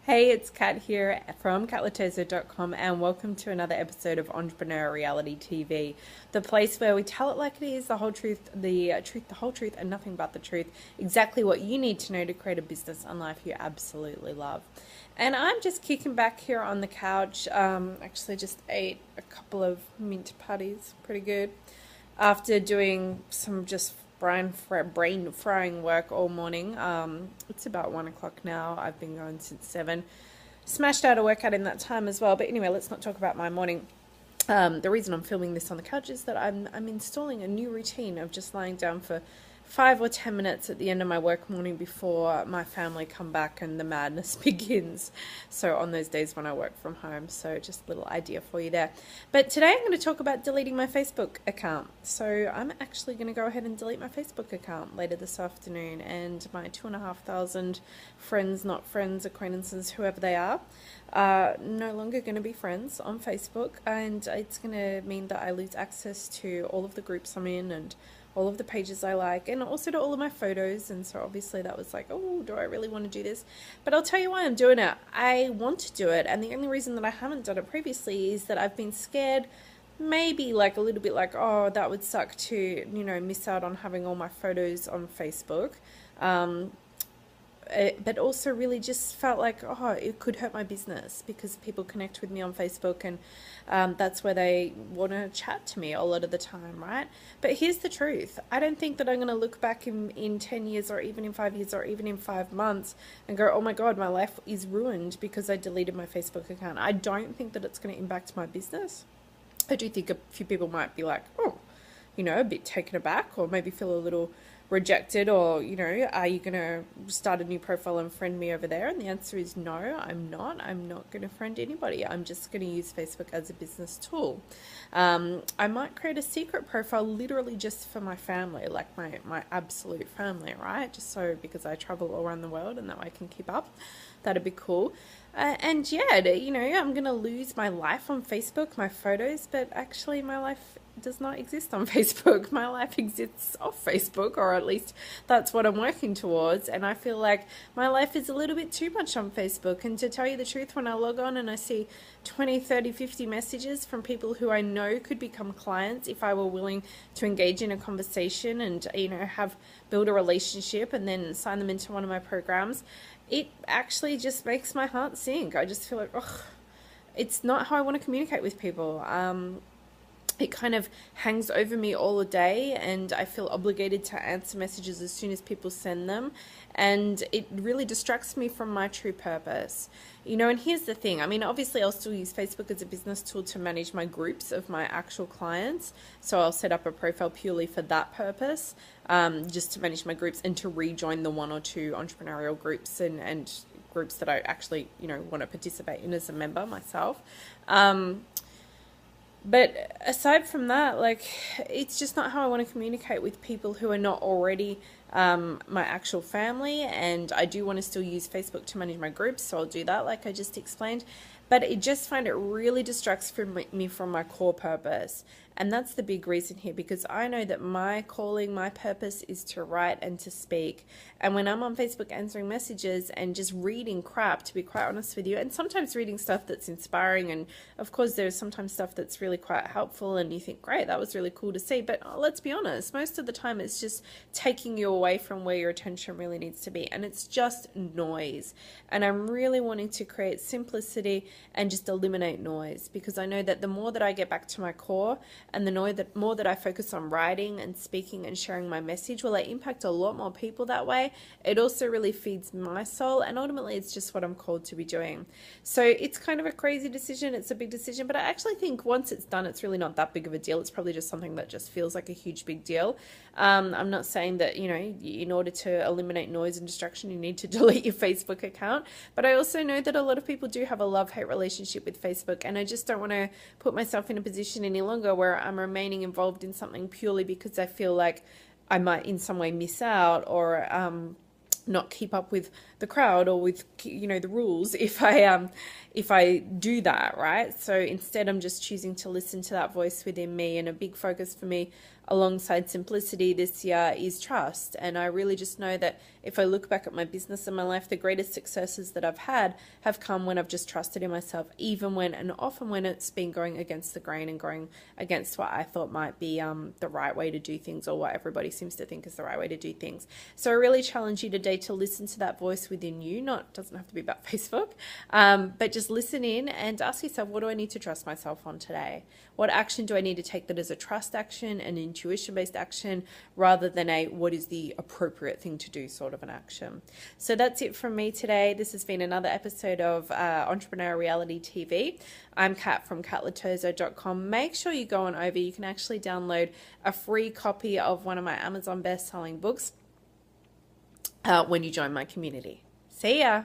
Hey, it's Kat here from katloterzo.com and welcome to another episode of Entrepreneur Reality TV, the place where we tell it like it is, the whole truth, the whole truth, and nothing but the truth, exactly what you need to know to create a business and life you absolutely love. And I'm just kicking back here on the couch. Actually just ate a couple of mint patties, pretty good, after doing some just brain frying work all morning. It's about 1 o'clock now. I've been going since 7. Smashed out a workout in that time as well. But anyway, let's not talk about my morning. The reason I'm filming this on the couch is that I'm installing a new routine of just lying down for 5 or 10 minutes at the end of my work morning before my family come back and the madness begins. So on those days when I work from home. So just a little idea for you there. But today I'm going to talk about deleting my Facebook account. So I'm actually going to go ahead and delete my Facebook account later this afternoon, and my 2,500 friends, not friends, acquaintances, whoever they are no longer going to be friends on Facebook, and it's going to mean that I lose access to all of the groups I'm in and all of the pages I like, and also to all of my photos. And so obviously that was like, oh, do I really want to do this? But I'll tell you why I'm doing it. I want to do it, and the only reason that I haven't done it previously is that I've been scared, maybe like a little bit like, oh, that would suck to, miss out on having all my photos on Facebook. But also really just felt like, oh, it could hurt my business because people connect with me on Facebook, and that's where they want to chat to me a lot of the time, right? But here's the truth. I don't think that I'm going to look back in 10 years or even in 5 years or even in 5 months and go, oh my God, my life is ruined because I deleted my Facebook account. I don't think that it's going to impact my business. I do think a few people might be like, oh, a bit taken aback, or maybe feel a little rejected, or are you gonna start a new profile and friend me over there? And the answer is no, I'm not gonna friend anybody. I'm just gonna use Facebook as a business tool. I might create a secret profile literally just for my family, like my absolute family, right? Just so, because I travel all around the world and that way I can keep up. That'd be cool. And yeah, I'm gonna lose my life on Facebook, my photos, but actually my life does not exist on Facebook. My life exists off Facebook, or at least that's what I'm working towards. And I feel like my life is a little bit too much on Facebook. And to tell you the truth, when I log on and I see 20, 30, 50 messages from people who I know could become clients if I were willing to engage in a conversation and, build a relationship and then sign them into one of my programs, it actually just makes my heart sink. I just feel like, ugh, it's not how I want to communicate with people. It kind of hangs over me all day, and I feel obligated to answer messages as soon as people send them, and it really distracts me from my true purpose. And here's the thing. Obviously I'll still use Facebook as a business tool to manage my groups of my actual clients, so I'll set up a profile purely for that purpose, just to manage my groups and to rejoin the 1 or 2 entrepreneurial groups and groups that I actually want to participate in as a member myself. But aside from that, it's just not how I want to communicate with people who are not already my actual family. And I do want to still use Facebook to manage my groups, so I'll do that like I just explained. But I just find it really distracts me from my core purpose. And that's the big reason here, because I know that my calling, my purpose is to write and to speak. And when I'm on Facebook answering messages and just reading crap, to be quite honest with you, and sometimes reading stuff that's inspiring, and of course there's sometimes stuff that's really quite helpful and you think, great, that was really cool to see. But let's be honest, most of the time it's just taking you away from where your attention really needs to be. And it's just noise. And I'm really wanting to create simplicity and just eliminate noise, because I know that the more that I get back to my core, and the more that I focus on writing and speaking and sharing my message, will I impact a lot more people that way. It also really feeds my soul, and ultimately it's just what I'm called to be doing. So it's kind of a crazy decision. It's a big decision, but I actually think once it's done, it's really not that big of a deal. It's probably just something that just feels like a huge big deal. I'm not saying that, in order to eliminate noise and distraction, you need to delete your Facebook account. But I also know that a lot of people do have a love-hate relationship with Facebook, and I just don't want to put myself in a position any longer where I'm remaining involved in something purely because I feel like I might in some way miss out, or not keep up with the crowd or with the rules if I do that, right? So instead I'm just choosing to listen to that voice within me, and a big focus for me alongside simplicity this year is trust. And I really just know that if I look back at my business and my life, the greatest successes that I've had have come when I've just trusted in myself, even when, and often when it's been going against the grain and going against what I thought might be the right way to do things, or what everybody seems to think is the right way to do things. So I really challenge you today to listen to that voice within you. Doesn't have to be about Facebook, but just listen in and ask yourself, what do I need to trust myself on today? What action do I need to take that is a trust action, an intuition-based action, rather than a what is the appropriate thing to do sort of an action? So that's it from me today. This has been another episode of Entrepreneur Reality TV. I'm Kat from katloterzo.com. Make sure you go on over. You can actually download a free copy of one of my Amazon best-selling books when you join my community. See ya!